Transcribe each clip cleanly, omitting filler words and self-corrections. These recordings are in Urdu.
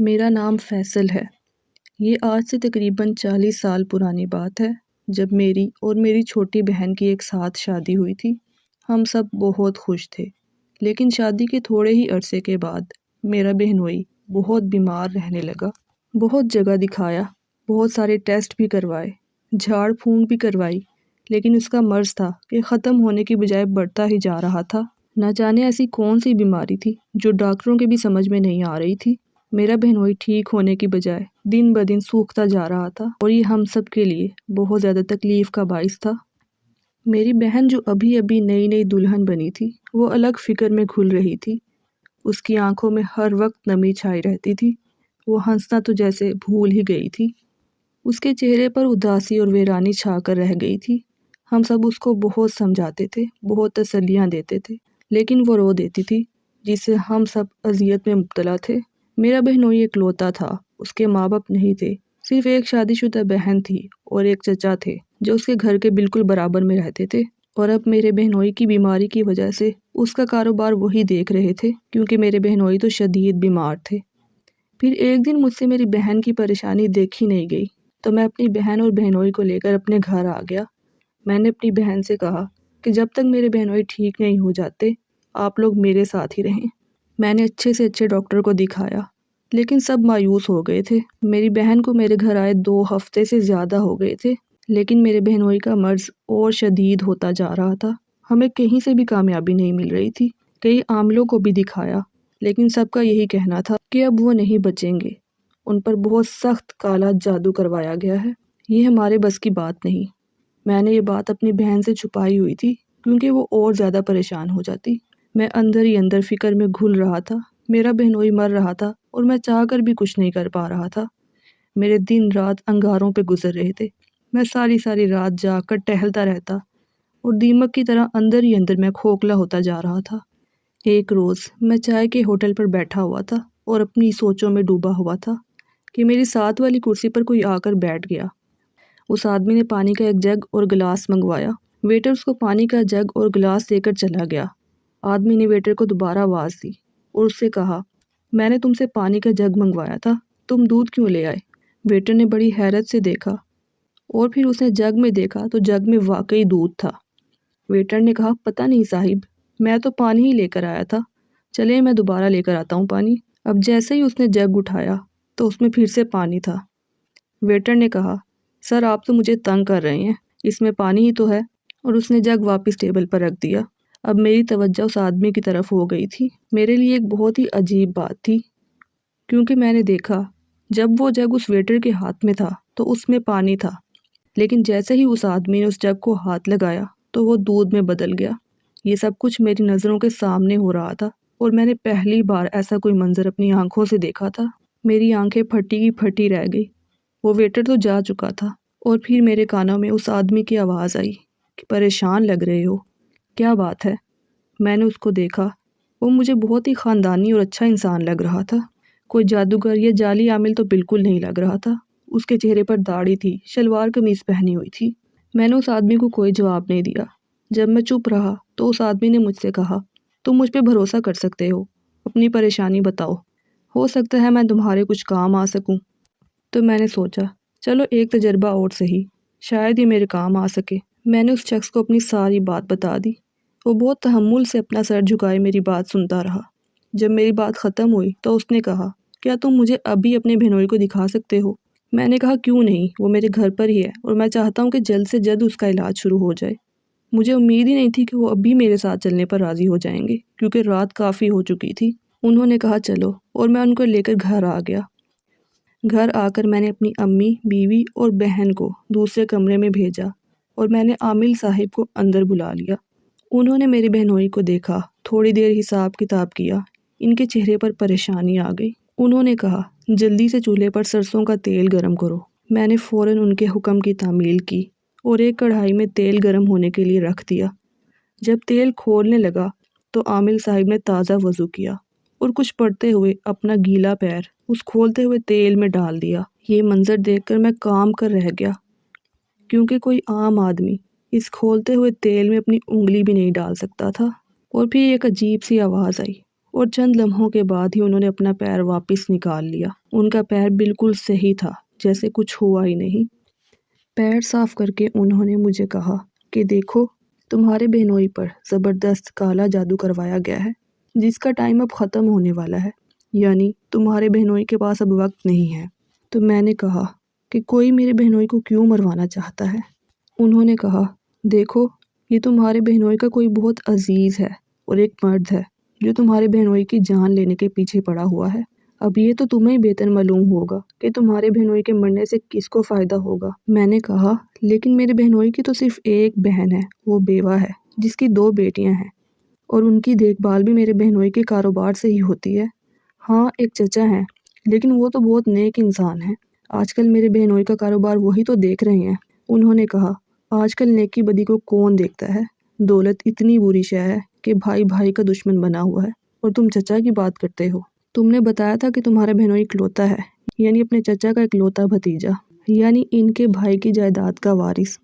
میرا نام فیصل ہے۔ یہ آج سے تقریباً 40 سال پرانی بات ہے جب میری اور میری چھوٹی بہن کی ایک ساتھ شادی ہوئی تھی۔ ہم سب بہت خوش تھے، لیکن شادی کے تھوڑے ہی عرصے کے بعد میرا بہنوئی بہت بیمار رہنے لگا۔ بہت جگہ دکھایا، بہت سارے ٹیسٹ بھی کروائے، جھاڑ پھونک بھی کروائی، لیکن اس کا مرض تھا کہ ختم ہونے کی بجائے بڑھتا ہی جا رہا تھا۔ نہ جانے ایسی کون سی بیماری تھی جو ڈاکٹروں کے بھی سمجھ میں نہیں آ رہی تھی۔ میرا بہنوئی ٹھیک ہونے کی بجائے دن بدن سوکھتا جا رہا تھا، اور یہ ہم سب کے لیے بہت زیادہ تکلیف کا باعث تھا۔ میری بہن جو ابھی ابھی نئی نئی دلہن بنی تھی، وہ الگ فکر میں گھل رہی تھی۔ اس کی آنکھوں میں ہر وقت نمی چھائی رہتی تھی، وہ ہنسنا تو جیسے بھول ہی گئی تھی۔ اس کے چہرے پر اداسی اور ویرانی چھا کر رہ گئی تھی۔ ہم سب اس کو بہت سمجھاتے تھے، بہت تسلیاں دیتے تھے، لیکن وہ رو دیتی تھی، جس سے ہم سب اذیت میں مبتلا تھے۔ میرا بہنوئی اکلوتا تھا، اس کے ماں باپ نہیں تھے، صرف ایک شادی شدہ بہن تھی اور ایک چچا تھے جو اس کے گھر کے بالکل برابر میں رہتے تھے، اور اب میرے بہنوئی کی بیماری کی وجہ سے اس کا کاروبار وہی دیکھ رہے تھے، کیونکہ میرے بہنوئی تو شدید بیمار تھے۔ پھر ایک دن مجھ سے میری بہن کی پریشانی دیکھی نہیں گئی، تو میں اپنی بہن اور بہنوئی کو لے کر اپنے گھر آ گیا۔ میں نے اپنی بہن سے کہا کہ جب تک میرے بہنوئی ٹھیک نہیں ہو جاتے، آپ لوگ میرے ساتھ ہی رہیں۔ میں نے اچھے سے اچھے ڈاکٹر کو دکھایا، لیکن سب مایوس ہو گئے تھے۔ میری بہن کو میرے گھر آئے 2 ہفتے سے زیادہ ہو گئے تھے، لیکن میرے بہنوئی کا مرض اور شدید ہوتا جا رہا تھا۔ ہمیں کہیں سے بھی کامیابی نہیں مل رہی تھی، کئی عاملوں کو بھی دکھایا، لیکن سب کا یہی کہنا تھا کہ اب وہ نہیں بچیں گے، ان پر بہت سخت کالا جادو کروایا گیا ہے، یہ ہمارے بس کی بات نہیں۔ میں نے یہ بات اپنی بہن سے چھپائی ہوئی تھی، کیونکہ وہ اور زیادہ پریشان ہو جاتی۔ میں اندر ہی اندر فکر میں گھل رہا تھا، میرا بہنوئی مر رہا تھا اور میں چاہ کر بھی کچھ نہیں کر پا رہا تھا۔ میرے دن رات انگاروں پہ گزر رہے تھے، میں ساری رات جا کر ٹہلتا رہتا، اور دیمک کی طرح اندر ہی اندر میں کھوکھلا ہوتا جا رہا تھا۔ ایک روز میں چائے کے ہوٹل پر بیٹھا ہوا تھا اور اپنی سوچوں میں ڈوبا ہوا تھا کہ میری ساتھ والی کرسی پر کوئی آ کر بیٹھ گیا۔ اس آدمی نے پانی کا ایک جگ اور گلاس منگوایا۔ ویٹر اس کو پانی کا جگ اور گلاس دے کر چلا گیا۔ آدمی نے ویٹر کو دوبارہ آواز دی اور اس سے کہا، میں نے تم سے پانی کا جگ منگوایا تھا، تم دودھ کیوں لے آئے؟ ویٹر نے بڑی حیرت سے دیکھا، اور پھر اس نے جگ میں دیکھا تو جگ میں واقعی دودھ تھا۔ ویٹر نے کہا، پتہ نہیں صاحب، میں تو پانی ہی لے کر آیا تھا، چلے میں دوبارہ لے کر آتا ہوں پانی۔ اب جیسے ہی اس نے جگ اٹھایا تو اس میں پھر سے پانی تھا۔ ویٹر نے کہا، سر آپ تو مجھے تنگ کر رہے ہیں، اس میں پانی ہی تو ہے، اور اس نے جگ واپس ٹیبل پر رکھ دیا۔ اب میری توجہ اس آدمی کی طرف ہو گئی تھی۔ میرے لیے ایک بہت ہی عجیب بات تھی، کیونکہ میں نے دیکھا جب وہ جگ اس ویٹر کے ہاتھ میں تھا تو اس میں پانی تھا، لیکن جیسے ہی اس آدمی نے اس جگ کو ہاتھ لگایا تو وہ دودھ میں بدل گیا۔ یہ سب کچھ میری نظروں کے سامنے ہو رہا تھا، اور میں نے پہلی بار ایسا کوئی منظر اپنی آنکھوں سے دیکھا تھا۔ میری آنکھیں پھٹی کی پھٹی رہ گئی۔ وہ ویٹر تو جا چکا تھا، اور پھر میرے کانوں میں اس آدمی کی آواز آئی کہ پریشان لگ رہے ہو، کیا بات ہے؟ میں نے اس کو دیکھا، وہ مجھے بہت ہی خاندانی اور اچھا انسان لگ رہا تھا، کوئی جادوگر یا جعلی عامل تو بالکل نہیں لگ رہا تھا۔ اس کے چہرے پر داڑھی تھی، شلوار قمیض پہنی ہوئی تھی۔ میں نے اس آدمی کو کوئی جواب نہیں دیا۔ جب میں چپ رہا تو اس آدمی نے مجھ سے کہا، تم مجھ پہ بھروسہ کر سکتے ہو، اپنی پریشانی بتاؤ، ہو سکتا ہے میں تمہارے کچھ کام آ سکوں۔ تو میں نے سوچا، چلو ایک تجربہ اور صحیح، شاید ہی میرے کام آ سکے۔ میں نے اس شخص کو اپنی ساری بات بتا دی۔ وہ بہت تحمل سے اپنا سر جھکائے میری بات سنتا رہا۔ جب میری بات ختم ہوئی تو اس نے کہا، کیا تم مجھے ابھی اپنے بہنوئی کو دکھا سکتے ہو؟ میں نے کہا، کیوں نہیں، وہ میرے گھر پر ہی ہے اور میں چاہتا ہوں کہ جلد سے جلد اس کا علاج شروع ہو جائے۔ مجھے امید ہی نہیں تھی کہ وہ ابھی میرے ساتھ چلنے پر راضی ہو جائیں گے، کیونکہ رات کافی ہو چکی تھی۔ انہوں نے کہا چلو، اور میں ان کو لے کر گھر آ گیا۔ گھر آ کر میں نے اپنی امی، بیوی اور بہن کو دوسرے کمرے میں بھیجا، اور میں نے عامل صاحب کو اندر بلا لیا۔ انہوں نے میری بہنوئی کو دیکھا، تھوڑی دیر حساب کتاب کیا، ان کے چہرے پر پریشانی آ گئی۔ انہوں نے کہا، جلدی سے چولہے پر سرسوں کا تیل گرم کرو۔ میں نے فوراً ان کے حکم کی تعمیل کی اور ایک کڑھائی میں تیل گرم ہونے کے لیے رکھ دیا۔ جب تیل کھولنے لگا تو عامل صاحب نے تازہ وضو کیا اور کچھ پڑھتے ہوئے اپنا گیلا پیر اس کھولتے ہوئے تیل میں ڈال دیا۔ یہ منظر دیکھ کر میں کام کر رہ گیا، کیونکہ کوئی عام آدمی اس کھولتے ہوئے تیل میں اپنی انگلی بھی نہیں ڈال سکتا تھا۔ اور پھر ایک عجیب سی آواز آئی، اور چند لمحوں کے بعد ہی انہوں نے اپنا پیر واپس نکال لیا۔ ان کا پیر بالکل صحیح تھا، جیسے کچھ ہوا ہی نہیں۔ پیر صاف کر کے انہوں نے مجھے کہا کہ دیکھو، تمہارے بہنوئی پر زبردست کالا جادو کروایا گیا ہے، جس کا ٹائم اب ختم ہونے والا ہے، یعنی تمہارے بہنوئی کے پاس اب وقت نہیں ہے۔ تو میں نے کہا کہ کوئی میرے بہنوئی کو کیوں مروانا چاہتا ہے؟ انہوں نے کہا، دیکھو، یہ تمہارے بہنوئی کا کوئی بہت عزیز ہے اور ایک مرد ہے جو تمہارے بہنوئی کی جان لینے کے پیچھے پڑا ہوا ہے۔ اب یہ تو تمہیں بہتر معلوم ہوگا کہ تمہارے بہنوئی کے مرنے سے کس کو فائدہ ہوگا۔ میں نے کہا، لیکن میرے بہنوئی کی تو صرف ایک بہن ہے، وہ بیوہ ہے، جس کی 2 بیٹیاں ہیں، اور ان کی دیکھ بھال بھی میرے بہنوئی کے کاروبار سے ہی ہوتی ہے۔ ہاں، ایک چچا ہیں، لیکن وہ تو بہت نیک انسان ہیں۔ آج کل میرے بہنوئی کا کاروبار وہی تو دیکھ رہے ہیں۔ انہوں نے کہا، آج کل نیکی بدی کو کون دیکھتا ہے؟ دولت اتنی بری شے ہے کہ بھائی بھائی کا دشمن بنا ہوا ہے، اور تم چچا کی بات کرتے ہو۔ تم نے بتایا تھا کہ تمہارا بہنوئی اکلوتا ہے، یعنی اپنے چچا کا اکلوتا بھتیجا، یعنی ان کے بھائی کی جائیداد کا وارث۔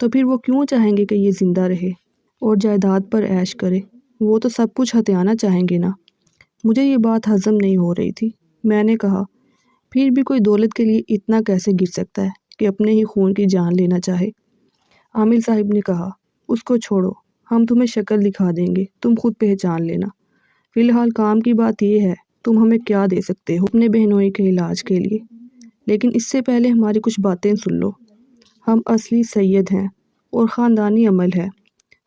تو پھر وہ کیوں چاہیں گے کہ یہ زندہ رہے اور جائیداد پر عیش کرے؟ وہ تو سب کچھ ہتھیانا چاہیں گے نا۔ مجھے یہ بات ہضم نہیں ہو رہی تھی۔ میں نے کہا، پھر بھی کوئی دولت کے لیے اتنا کیسے گر سکتا ہے کہ اپنے ہی خون کی جان لینا چاہے؟ عامل صاحب نے کہا، اس کو چھوڑو، ہم تمہیں شکل دکھا دیں گے، تم خود پہچان لینا۔ فی الحال کام کی بات یہ ہے، تم ہمیں کیا دے سکتے ہو اپنے بہنوئی کے علاج کے لیے؟ لیکن اس سے پہلے ہماری کچھ باتیں سن لو۔ ہم اصلی سید ہیں اور خاندانی عمل ہے،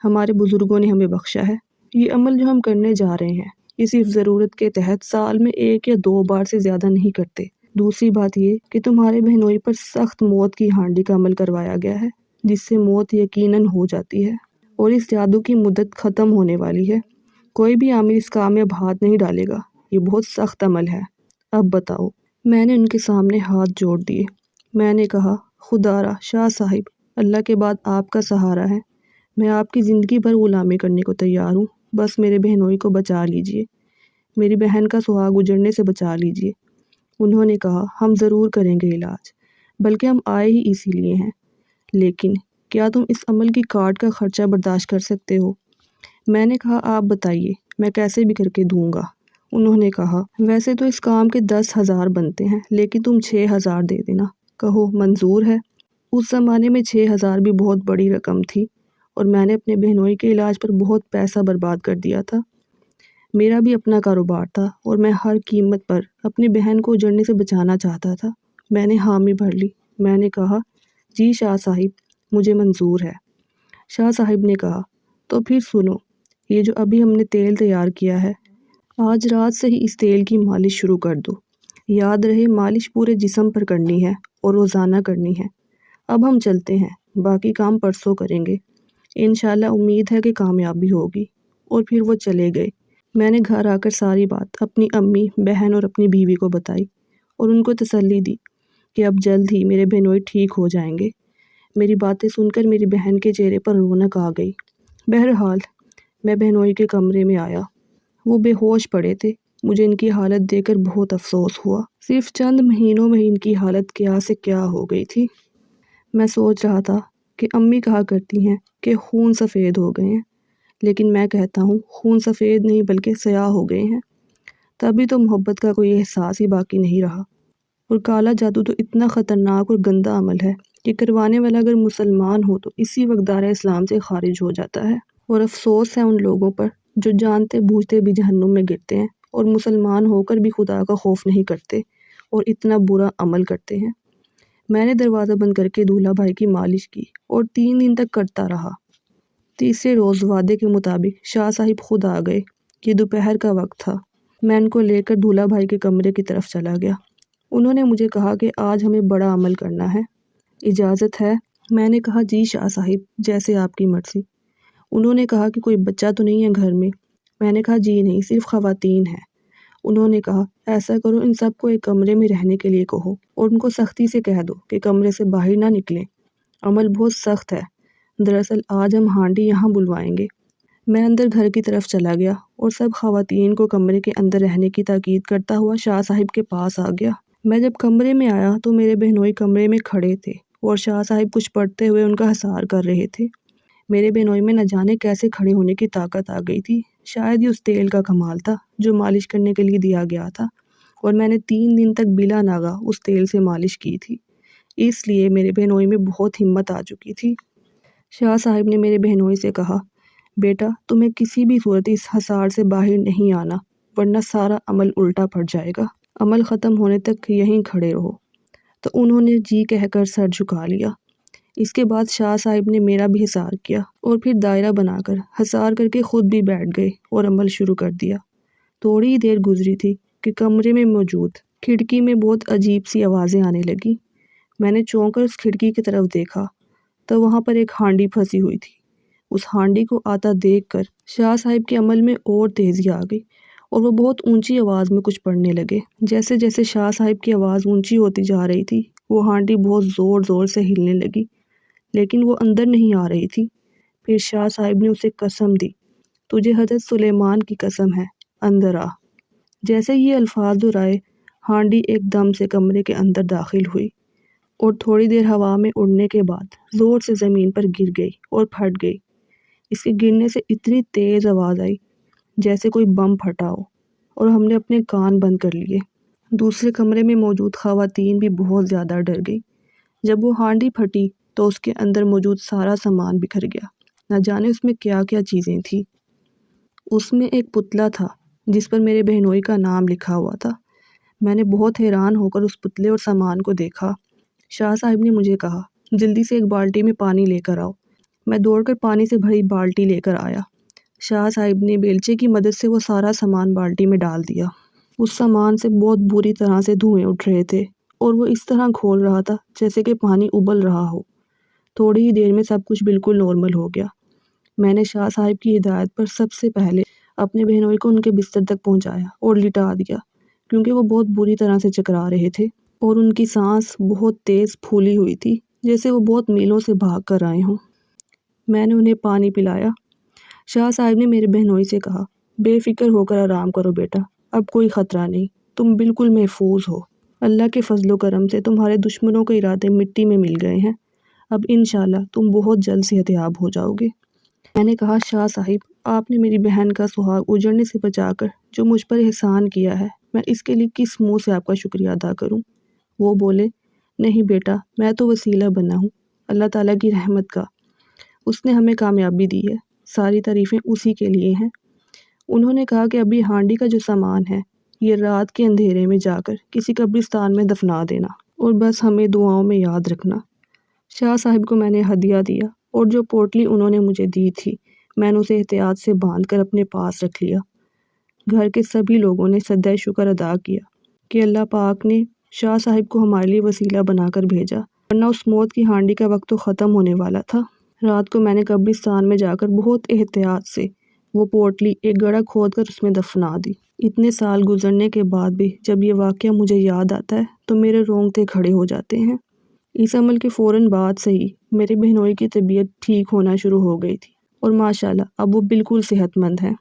ہمارے بزرگوں نے ہمیں بخشا ہے۔ یہ عمل جو ہم کرنے جا رہے ہیں، یہ صرف ضرورت کے تحت سال میں 1 یا 2 بار سے زیادہ نہیں کرتے۔ دوسری بات یہ کہ تمہارے بہنوئی پر سخت موت کی ہانڈی کا عمل کروایا گیا ہے، جس سے موت یقیناً ہو جاتی ہے، اور اس جادو کی مدت ختم ہونے والی ہے۔ کوئی بھی عامل اس کام میں اب ہاتھ نہیں ڈالے گا، یہ بہت سخت عمل ہے۔ اب بتاؤ۔ میں نے ان کے سامنے ہاتھ جوڑ دیے۔ میں نے کہا، خدا را شاہ صاحب، اللہ کے بعد آپ کا سہارا ہے، میں آپ کی زندگی بھر غلامی کرنے کو تیار ہوں، بس میرے بہنوئی کو بچا لیجئے، میری بہن کا سہاگ اجڑنے سے بچا لیجئے۔ انہوں نے کہا، ہم ضرور کریں گے علاج، بلکہ ہم آئے ہی اسی لیے ہیں، لیکن کیا تم اس عمل کی کاٹ کا خرچہ برداشت کر سکتے ہو؟ میں نے کہا، آپ بتائیے، میں کیسے بھی کر کے دوں گا۔ انہوں نے کہا، ویسے تو اس کام کے 10,000 بنتے ہیں، لیکن تم 6,000 دے دینا، کہو منظور ہے؟ اس زمانے میں 6,000 بھی بہت بڑی رقم تھی، اور میں نے اپنے بہنوئی کے علاج پر بہت پیسہ برباد کر دیا تھا۔ میرا بھی اپنا کاروبار تھا، اور میں ہر قیمت پر اپنی بہن کو اجڑنے سے بچانا چاہتا تھا۔ میں نے حامی بھر لی۔ میں نے کہا، جی شاہ صاحب، مجھے منظور ہے۔ شاہ صاحب نے کہا، تو پھر سنو، یہ جو ابھی ہم نے تیل تیار کیا ہے، آج رات سے ہی اس تیل کی مالش شروع کر دو۔ یاد رہے، مالش پورے جسم پر کرنی ہے اور روزانہ کرنی ہے۔ اب ہم چلتے ہیں، باقی کام پرسوں کریں گے، انشاءاللہ امید ہے کہ کامیابی ہوگی۔ اور پھر وہ چلے گئے۔ میں نے گھر آ کر ساری بات اپنی امی، بہن اور اپنی بیوی کو بتائی، اور ان کو تسلی دی کہ اب جلد ہی میرے بہنوئی ٹھیک ہو جائیں گے۔ میری باتیں سن کر میری بہن کے چہرے پر رونق آ گئی۔ بہرحال میں بہنوئی کے کمرے میں آیا۔ وہ بے ہوش پڑے تھے۔ مجھے ان کی حالت دیکھ کر بہت افسوس ہوا۔ صرف چند مہینوں میں ان کی حالت کیا سے کیا ہو گئی تھی۔ میں سوچ رہا تھا کہ امی کہا کرتی ہیں کہ خون سفید ہو گئے ہیں، لیکن میں کہتا ہوں خون سفید نہیں بلکہ سیاہ ہو گئے ہیں۔ تبھی تو محبت کا کوئی احساس ہی باقی نہیں رہا۔ اور کالا جادو تو اتنا خطرناک اور گندا عمل ہے کہ کروانے والا اگر مسلمان ہو تو اسی وقت دائرہ اسلام سے خارج ہو جاتا ہے۔ اور افسوس ہے ان لوگوں پر جو جانتے بوجھتے بھی جہنم میں گرتے ہیں، اور مسلمان ہو کر بھی خدا کا خوف نہیں کرتے اور اتنا برا عمل کرتے ہیں۔ میں نے دروازہ بند کر کے دولہا بھائی کی مالش کی اور 3 دن تک کرتا رہا۔ تیسرے روز وعدے کے مطابق شاہ صاحب خود آ گئے۔ یہ دوپہر کا وقت تھا۔ میں ان کو لے کر دولہا بھائی کے کمرے کی طرف چلا گیا۔ انہوں نے مجھے کہا کہ آج ہمیں بڑا عمل کرنا ہے، اجازت ہے؟ میں نے کہا، جی شاہ صاحب، جیسے آپ کی مرضی۔ انہوں نے کہا کہ کوئی بچہ تو نہیں ہے گھر میں؟ میں نے کہا، جی نہیں، صرف خواتین ہیں۔ انہوں نے کہا، ایسا کرو، ان سب کو ایک کمرے میں رہنے کے لیے کہو، اور ان کو سختی سے کہہ دو کہ کمرے سے باہر نہ نکلیں۔ عمل بہت سخت ہے، دراصل آج ہم ہانڈی یہاں بلوائیں گے۔ میں اندر گھر کی طرف چلا گیا اور سب خواتین کو کمرے کے اندر رہنے کی تاکید کرتا ہوا شاہ صاحب کے پاس آ گیا۔ میں جب کمرے میں آیا تو میرے بہنوئی کمرے میں کھڑے تھے اور شاہ صاحب کچھ پڑھتے ہوئے ان کا حصار کر رہے تھے۔ میرے بہنوئی میں نہ جانے کیسے کھڑے ہونے کی طاقت آ گئی تھی۔ شاید یہ اس تیل کا کمال تھا جو مالش کرنے کے لیے دیا گیا تھا، اور میں نے 3 دن تک بلا ناغہ اس تیل سے مالش کی تھی، اس لیے میرے بہنوئی میں بہت ہمت آ چکی تھی۔ شاہ صاحب نے میرے بہنوئی سے کہا، بیٹا تمہیں کسی بھی صورت اس حصار سے باہر نہیں آنا، ورنہ سارا عمل الٹا پڑ جائے گا، عمل ختم ہونے تک یہیں کھڑے رہو۔ تو انہوں نے جی کہہ کر سر جھکا لیا۔ اس کے بعد شاہ صاحب نے میرا بھی حصار کیا اور پھر دائرہ بنا کر حصار کر کے خود بھی بیٹھ گئے اور عمل شروع کر دیا۔ تھوڑی ہی دیر گزری تھی کہ کمرے میں موجود کھڑکی میں بہت عجیب سی آوازیں آنے لگی۔ میں نے چونک کر اس کھڑکی کی طرف دیکھا تو وہاں پر ایک ہانڈی پھنسی ہوئی تھی۔ اس ہانڈی کو آتا دیکھ کر شاہ صاحب کے عمل میں اور تیزی آ گئی اور وہ بہت اونچی آواز میں کچھ پڑھنے لگے۔ جیسے جیسے شاہ صاحب کی آواز اونچی ہوتی جا رہی تھی، وہ ہانڈی بہت زور زور سے ہلنے لگی، لیکن وہ اندر نہیں آ رہی تھی۔ پھر شاہ صاحب نے اسے قسم دی، تجھے حضرت سلیمان کی قسم ہے، اندر آ۔ جیسے یہ الفاظ دہرائے، ہانڈی ایک دم سے کمرے کے اندر داخل ہوئی اور تھوڑی دیر ہوا میں اڑنے کے بعد زور سے زمین پر گر گئی اور پھٹ گئی۔ اس کے گرنے سے اتنی تیز آواز آئی جیسے کوئی بم پھٹا ہو، اور ہم نے اپنے کان بند کر لیے۔ دوسرے کمرے میں موجود خواتین بھی بہت زیادہ ڈر گئی۔ جب وہ ہانڈی پھٹی تو اس کے اندر موجود سارا سامان بکھر گیا، نہ جانے اس میں کیا کیا چیزیں تھیں۔ اس میں ایک پتلا تھا جس پر میرے بہنوئی کا نام لکھا ہوا تھا۔ میں نے بہت حیران ہو کر اس پتلے اور سامان کو دیکھا۔ شاہ صاحب نے مجھے کہا، جلدی سے ایک بالٹی میں پانی لے کر آؤ۔ میں دوڑ کر پانی سے بھری بالٹی لے کر آیا۔ شاہ صاحب نے بیلچے کی مدد سے وہ سارا سامان بالٹی میں ڈال دیا۔ اس سامان سے بہت بری طرح سے دھوئیں اٹھ رہے تھے اور وہ اس طرح کھول رہا تھا جیسے کہ پانی ابل رہا ہو۔ تھوڑی ہی دیر میں سب کچھ بالکل نارمل ہو گیا۔ میں نے شاہ صاحب کی ہدایت پر سب سے پہلے اپنے بہنوئی کو ان کے بستر تک پہنچایا اور لٹا دیا، کیونکہ وہ بہت بری طرح سے چکرا رہے تھے اور ان کی سانس بہت تیز پھولی ہوئی تھی، جیسے وہ بہت میلوں سے بھاگ کر آئے ہوں۔ میں نے انہیں پانی پلایا۔ شاہ صاحب نے میرے بہنوئی سے کہا، بے فکر ہو کر آرام کرو بیٹا، اب کوئی خطرہ نہیں، تم بالکل محفوظ ہو۔ اللہ کے فضل و کرم سے تمہارے دشمنوں کے ارادے مٹی میں مل گئے ہیں، اب انشاءاللہ تم بہت جلد صحت یاب ہو جاؤ گے۔ میں نے کہا، شاہ صاحب آپ نے میری بہن کا سہاگ اجڑنے سے بچا کر جو مجھ پر احسان کیا ہے، میں اس کے لیے کس منہ سے آپ کا شکریہ ادا کروں؟ وہ بولے، نہیں بیٹا، میں تو وسیلہ بنا ہوں اللہ تعالیٰ کی رحمت کا، اس نے ہمیں کامیابی دی ہے، ساری تعریفیں اسی کے لیے ہیں۔ انہوں نے کہا کہ ابھی ہانڈی کا جو سامان ہے یہ رات کے اندھیرے میں جا کر کسی قبرستان میں دفنا دینا، اور بس ہمیں دعاؤں میں یاد رکھنا۔ شاہ صاحب کو میں نے ہدیہ دیا اور جو پوٹلی انہوں نے مجھے دی تھی میں نے اسے احتیاط سے باندھ کر اپنے پاس رکھ لیا۔ گھر کے سبھی لوگوں نے سجدہ شکر ادا کیا کہ اللہ پاک نے شاہ صاحب کو ہمارے لیے وسیلہ بنا کر بھیجا، ورنہ اس موت کی ہانڈی کا وقت تو ختم ہونے والا تھا۔ رات کو میں نے قبرستان میں جا کر بہت احتیاط سے وہ پوٹلی ایک گڑھا کھود کر اس میں دفنا دی۔ اتنے سال گزرنے کے بعد بھی جب یہ واقعہ مجھے یاد آتا ہے تو میرے رونگٹے کھڑے ہو جاتے ہیں۔ اس عمل کے فوراً بعد سے ہی میرے بہنوئی کی طبیعت ٹھیک ہونا شروع ہو گئی تھی اور ماشاءاللہ اب وہ بالکل صحت مند ہے۔